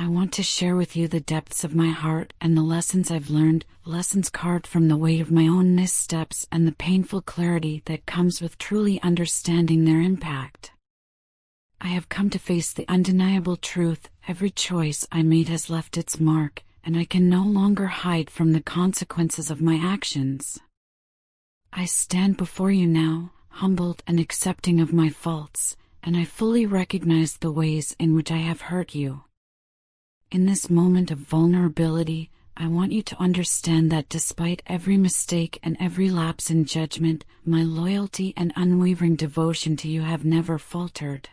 I want to share with you the depths of my heart and the lessons I've learned, lessons carved from the weight of my own missteps and the painful clarity that comes with truly understanding their impact. I have come to face the undeniable truth: every choice I made has left its mark, and I can no longer hide from the consequences of my actions. I stand before you now, humbled and accepting of my faults, and I fully recognize the ways in which I have hurt you. In this moment of vulnerability, I want you to understand that despite every mistake and every lapse in judgment, my loyalty and unwavering devotion to you have never faltered.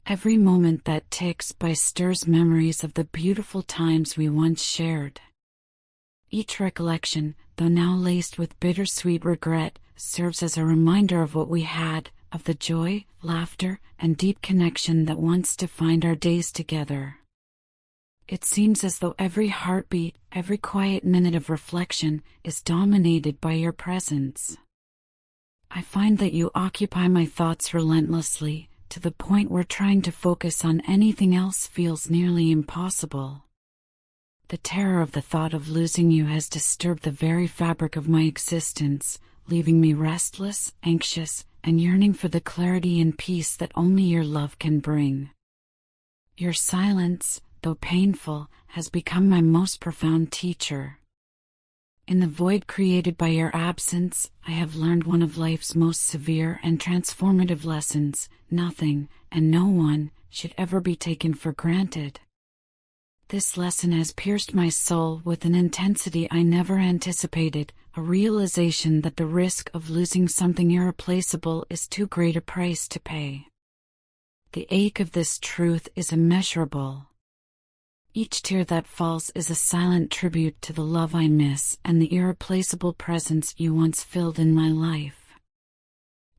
Every moment that ticks by stirs memories of the beautiful times we once shared. Each recollection, though now laced with bittersweet regret, serves as a reminder of what we had, of the joy, laughter, and deep connection that once defined our days together. It seems as though every heartbeat, every quiet minute of reflection, is dominated by your presence. I find that you occupy my thoughts relentlessly, to the point where trying to focus on anything else feels nearly impossible. The terror of the thought of losing you has disturbed the very fabric of my existence, leaving me restless, anxious, and yearning for the clarity and peace that only your love can bring. Your silence, though painful, has become my most profound teacher. In the void created by your absence, I have learned one of life's most severe and transformative lessons: nothing, and no one, should ever be taken for granted. This lesson has pierced my soul with an intensity I never anticipated, a realization that the risk of losing something irreplaceable is too great a price to pay. The ache of this truth is immeasurable. Each tear that falls is a silent tribute to the love I miss and the irreplaceable presence you once filled in my life.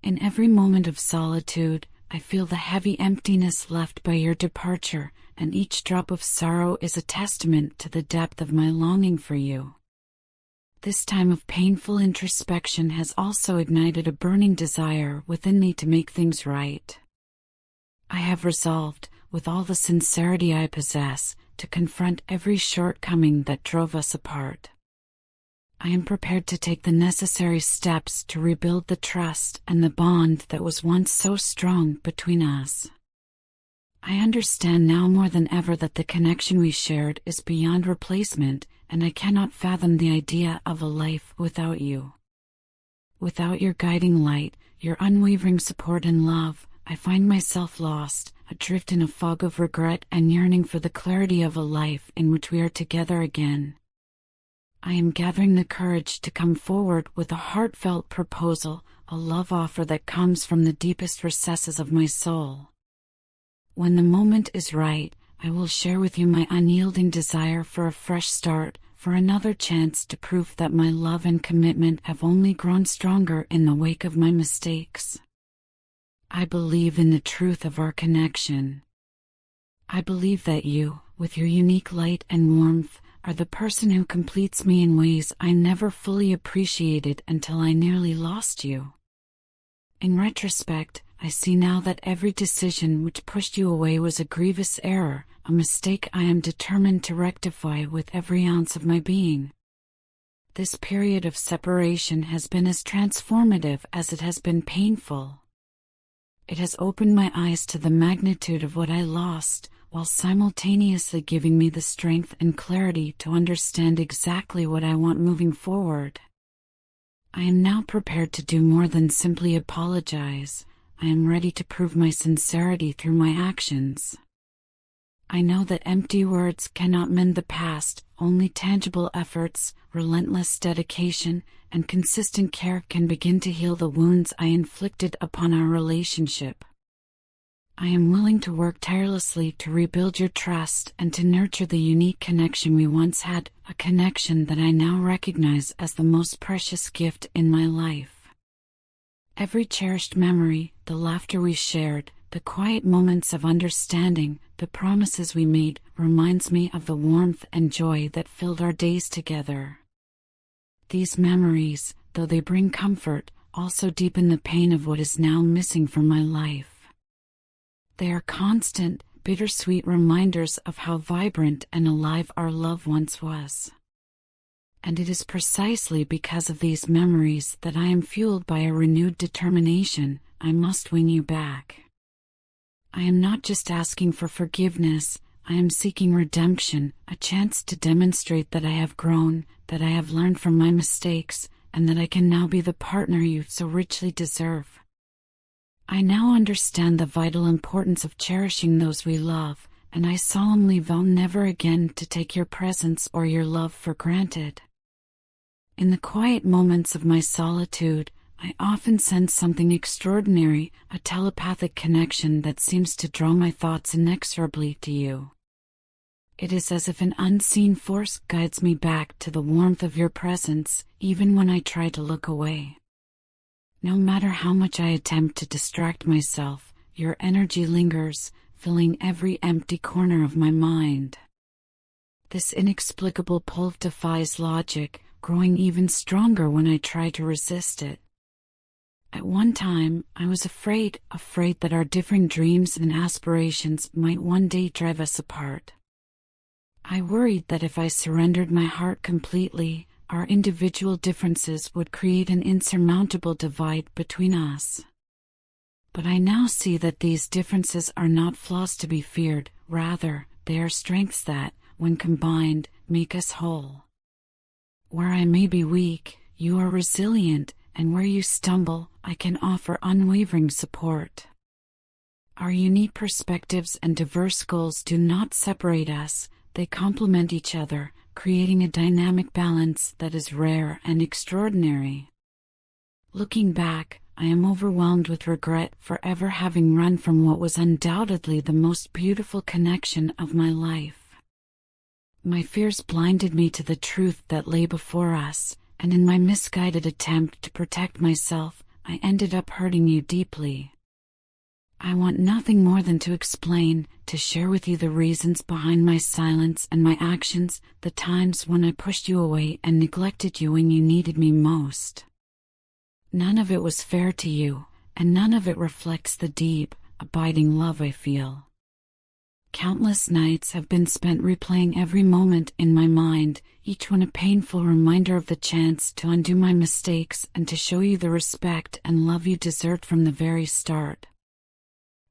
In every moment of solitude, I feel the heavy emptiness left by your departure, and each drop of sorrow is a testament to the depth of my longing for you. This time of painful introspection has also ignited a burning desire within me to make things right. I have resolved, with all the sincerity I possess, to confront every shortcoming that drove us apart. I am prepared to take the necessary steps to rebuild the trust and the bond that was once so strong between us. I understand now more than ever that the connection we shared is beyond replacement, and I cannot fathom the idea of a life without you. Without your guiding light, your unwavering support and love, I find myself lost, adrift in a fog of regret and yearning for the clarity of a life in which we are together again. I am gathering the courage to come forward with a heartfelt proposal, a love offer that comes from the deepest recesses of my soul. When the moment is right, I will share with you my unyielding desire for a fresh start, for another chance to prove that my love and commitment have only grown stronger in the wake of my mistakes. I believe in the truth of our connection. I believe that you, with your unique light and warmth, are the person who completes me in ways I never fully appreciated until I nearly lost you. In retrospect, I see now that every decision which pushed you away was a grievous error, a mistake I am determined to rectify with every ounce of my being. This period of separation has been as transformative as it has been painful. It has opened my eyes to the magnitude of what I lost, while simultaneously giving me the strength and clarity to understand exactly what I want moving forward. I am now prepared to do more than simply apologize. I am ready to prove my sincerity through my actions. I know that empty words cannot mend the past, only tangible efforts, relentless dedication, and consistent care can begin to heal the wounds I inflicted upon our relationship. I am willing to work tirelessly to rebuild your trust and to nurture the unique connection we once had, a connection that I now recognize as the most precious gift in my life. Every cherished memory, the laughter we shared, the quiet moments of understanding, the promises we made, reminds me of the warmth and joy that filled our days together. These memories, though they bring comfort, also deepen the pain of what is now missing from my life. They are constant, bittersweet reminders of how vibrant and alive our love once was. And it is precisely because of these memories that I am fueled by a renewed determination. I must win you back. I am not just asking for forgiveness, I am seeking redemption, a chance to demonstrate that I have grown, that I have learned from my mistakes, and that I can now be the partner you so richly deserve. I now understand the vital importance of cherishing those we love, and I solemnly vow never again to take your presence or your love for granted. In the quiet moments of my solitude, I often sense something extraordinary, a telepathic connection that seems to draw my thoughts inexorably to you. It is as if an unseen force guides me back to the warmth of your presence, even when I try to look away. No matter how much I attempt to distract myself, your energy lingers, filling every empty corner of my mind. This inexplicable pull defies logic, growing even stronger when I try to resist it. At one time, I was afraid that our differing dreams and aspirations might one day drive us apart. I worried that if I surrendered my heart completely, our individual differences would create an insurmountable divide between us. But I now see that these differences are not flaws to be feared, rather, they are strengths that, when combined, make us whole. Where I may be weak, you are resilient, and where you stumble, I can offer unwavering support. Our unique perspectives and diverse goals do not separate us, they complement each other, creating a dynamic balance that is rare and extraordinary. Looking back, I am overwhelmed with regret for ever having run from what was undoubtedly the most beautiful connection of my life. My fears blinded me to the truth that lay before us, and in my misguided attempt to protect myself, I ended up hurting you deeply. I want nothing more than to explain, to share with you the reasons behind my silence and my actions, the times when I pushed you away and neglected you when you needed me most. None of it was fair to you, and none of it reflects the deep, abiding love I feel. Countless nights have been spent replaying every moment in my mind, each one a painful reminder of the chance to undo my mistakes and to show you the respect and love you deserved from the very start.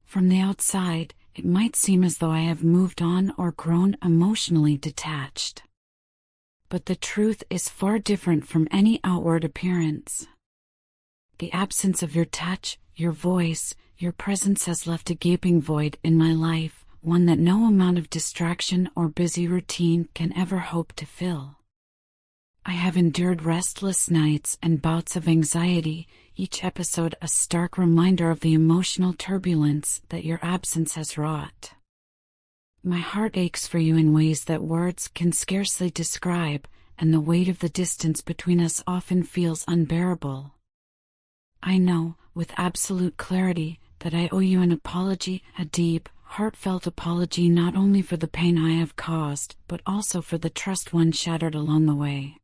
From the outside, it might seem as though I have moved on or grown emotionally detached. But the truth is far different from any outward appearance. The absence of your touch, your voice, your presence has left a gaping void in my life, one that no amount of distraction or busy routine can ever hope to fill. I have endured restless nights and bouts of anxiety, each episode a stark reminder of the emotional turbulence that your absence has wrought. My heart aches for you in ways that words can scarcely describe, and the weight of the distance between us often feels unbearable. I know, with absolute clarity, that I owe you an apology, a deep, heartfelt apology not only for the pain I have caused, but also for the trust one shattered along the way.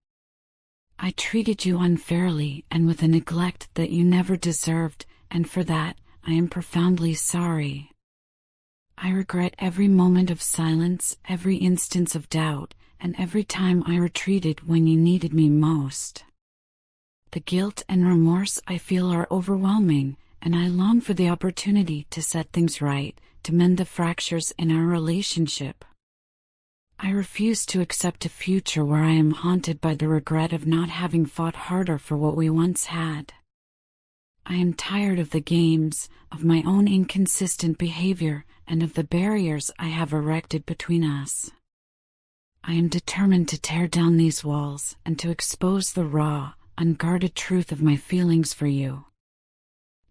I treated you unfairly and with a neglect that you never deserved, and for that, I am profoundly sorry. I regret every moment of silence, every instance of doubt, and every time I retreated when you needed me most. The guilt and remorse I feel are overwhelming, and I long for the opportunity to set things right, to mend the fractures in our relationship. I refuse to accept a future where I am haunted by the regret of not having fought harder for what we once had. I am tired of the games, of my own inconsistent behavior, and of the barriers I have erected between us. I am determined to tear down these walls and to expose the raw, unguarded truth of my feelings for you.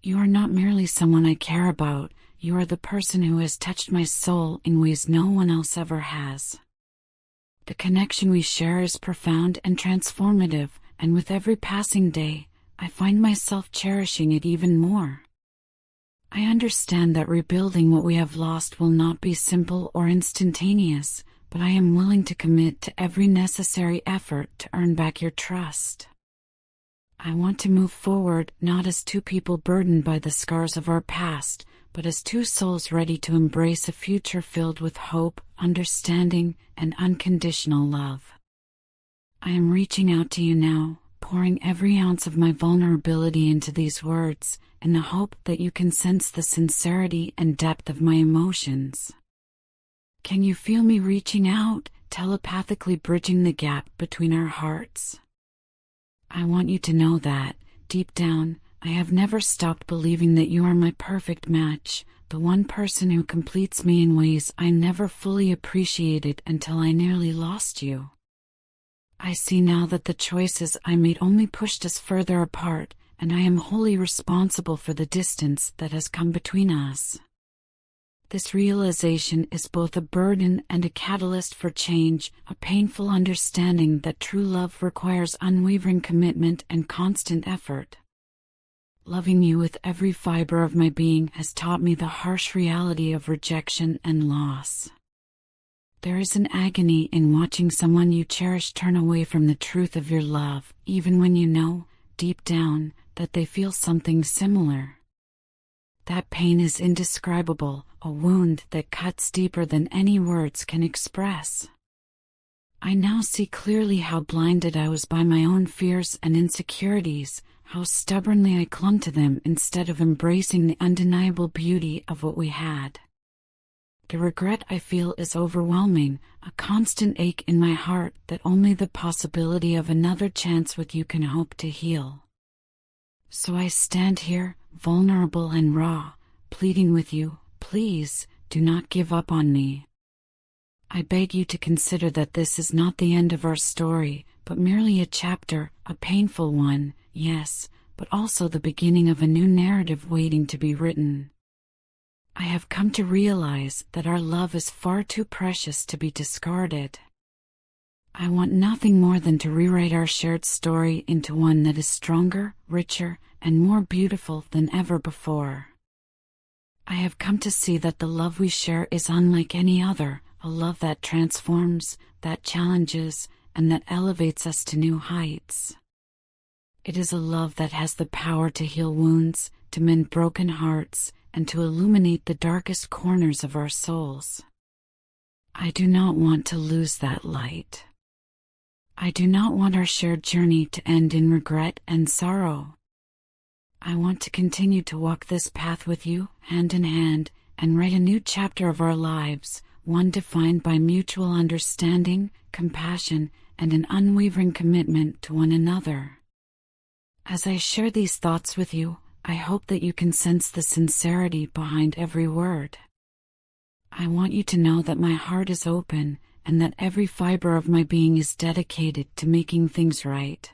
You are not merely someone I care about, you are the person who has touched my soul in ways no one else ever has. The connection we share is profound and transformative, and with every passing day, I find myself cherishing it even more. I understand that rebuilding what we have lost will not be simple or instantaneous, but I am willing to commit to every necessary effort to earn back your trust. I want to move forward not as two people burdened by the scars of our past, but as two souls ready to embrace a future filled with hope, understanding, and unconditional love. I am reaching out to you now, pouring every ounce of my vulnerability into these words, in the hope that you can sense the sincerity and depth of my emotions. Can you feel me reaching out, telepathically bridging the gap between our hearts? I want you to know that, deep down, I have never stopped believing that you are my perfect match, the one person who completes me in ways I never fully appreciated until I nearly lost you. I see now that the choices I made only pushed us further apart, and I am wholly responsible for the distance that has come between us. This realization is both a burden and a catalyst for change, a painful understanding that true love requires unwavering commitment and constant effort. Loving you with every fiber of my being has taught me the harsh reality of rejection and loss. There is an agony in watching someone you cherish turn away from the truth of your love, even when you know, deep down, that they feel something similar. That pain is indescribable, a wound that cuts deeper than any words can express. I now see clearly how blinded I was by my own fears and insecurities, how stubbornly I clung to them instead of embracing the undeniable beauty of what we had. The regret I feel is overwhelming, a constant ache in my heart that only the possibility of another chance with you can hope to heal. So I stand here, vulnerable and raw, pleading with you, please, do not give up on me. I beg you to consider that this is not the end of our story, but merely a chapter, a painful one, yes, but also the beginning of a new narrative waiting to be written. I have come to realize that our love is far too precious to be discarded. I want nothing more than to rewrite our shared story into one that is stronger, richer, and more beautiful than ever before. I have come to see that the love we share is unlike any other, a love that transforms, that challenges, and that elevates us to new heights. It is a love that has the power to heal wounds, to mend broken hearts, and to illuminate the darkest corners of our souls. I do not want to lose that light. I do not want our shared journey to end in regret and sorrow. I want to continue to walk this path with you, hand in hand, and write a new chapter of our lives, one defined by mutual understanding, compassion, and an unwavering commitment to one another. As I share these thoughts with you, I hope that you can sense the sincerity behind every word. I want you to know that my heart is open, and that every fiber of my being is dedicated to making things right.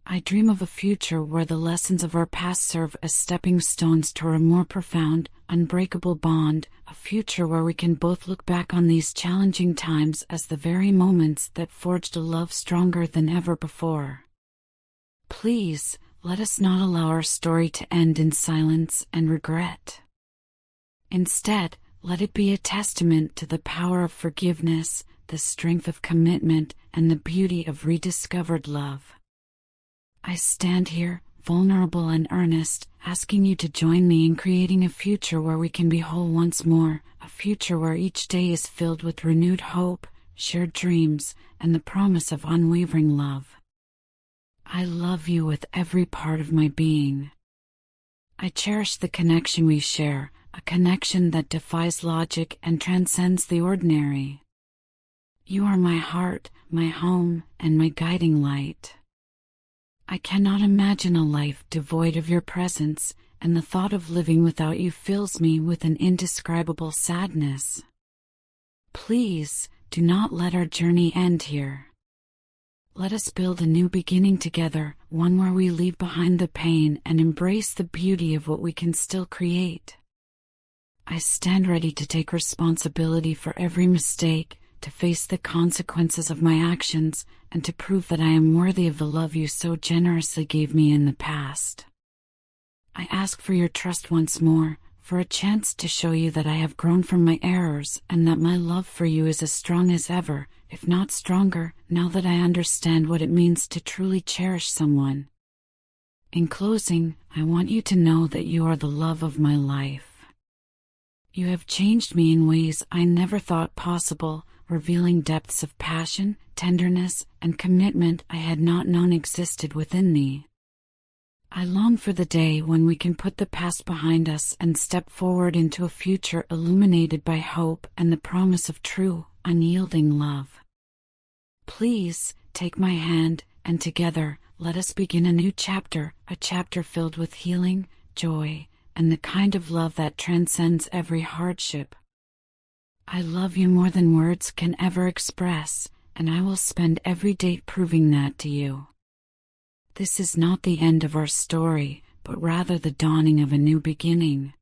I dream of a future where the lessons of our past serve as stepping stones toward a more profound, unbreakable bond, a future where we can both look back on these challenging times as the very moments that forged a love stronger than ever before. Please, let us not allow our story to end in silence and regret. Instead, let it be a testament to the power of forgiveness, the strength of commitment, and the beauty of rediscovered love. I stand here, vulnerable and earnest, asking you to join me in creating a future where we can be whole once more, a future where each day is filled with renewed hope, shared dreams, and the promise of unwavering love. I love you with every part of my being. I cherish the connection we share, a connection that defies logic and transcends the ordinary. You are my heart, my home, and my guiding light. I cannot imagine a life devoid of your presence, and the thought of living without you fills me with an indescribable sadness. Please, do not let our journey end here. Let us build a new beginning together, one where we leave behind the pain and embrace the beauty of what we can still create. I stand ready to take responsibility for every mistake, to face the consequences of my actions, and to prove that I am worthy of the love you so generously gave me in the past. I ask for your trust once more, for a chance to show you that I have grown from my errors and that my love for you is as strong as ever, if not stronger, now that I understand what it means to truly cherish someone. In closing, I want you to know that you are the love of my life. You have changed me in ways I never thought possible, revealing depths of passion, tenderness, and commitment I had not known existed within me. I long for the day when we can put the past behind us and step forward into a future illuminated by hope and the promise of true, unyielding love. Please, take my hand, and together, let us begin a new chapter, a chapter filled with healing, joy, and the kind of love that transcends every hardship. I love you more than words can ever express, and I will spend every day proving that to you. This is not the end of our story, but rather the dawning of a new beginning.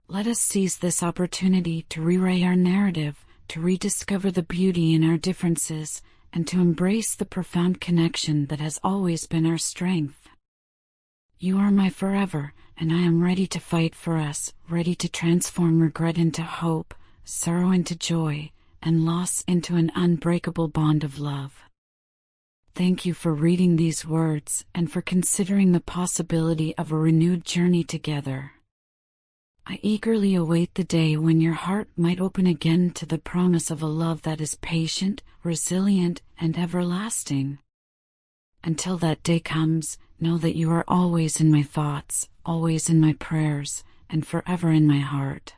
Let us seize this opportunity to rewrite our narrative, to rediscover the beauty in our differences, and to embrace the profound connection that has always been our strength. You are my forever, and I am ready to fight for us, ready to transform regret into hope, sorrow into joy, and loss into an unbreakable bond of love. Thank you for reading these words and for considering the possibility of a renewed journey together. I eagerly await the day when your heart might open again to the promise of a love that is patient, resilient, and everlasting. Until that day comes, know that you are always in my thoughts, always in my prayers, and forever in my heart.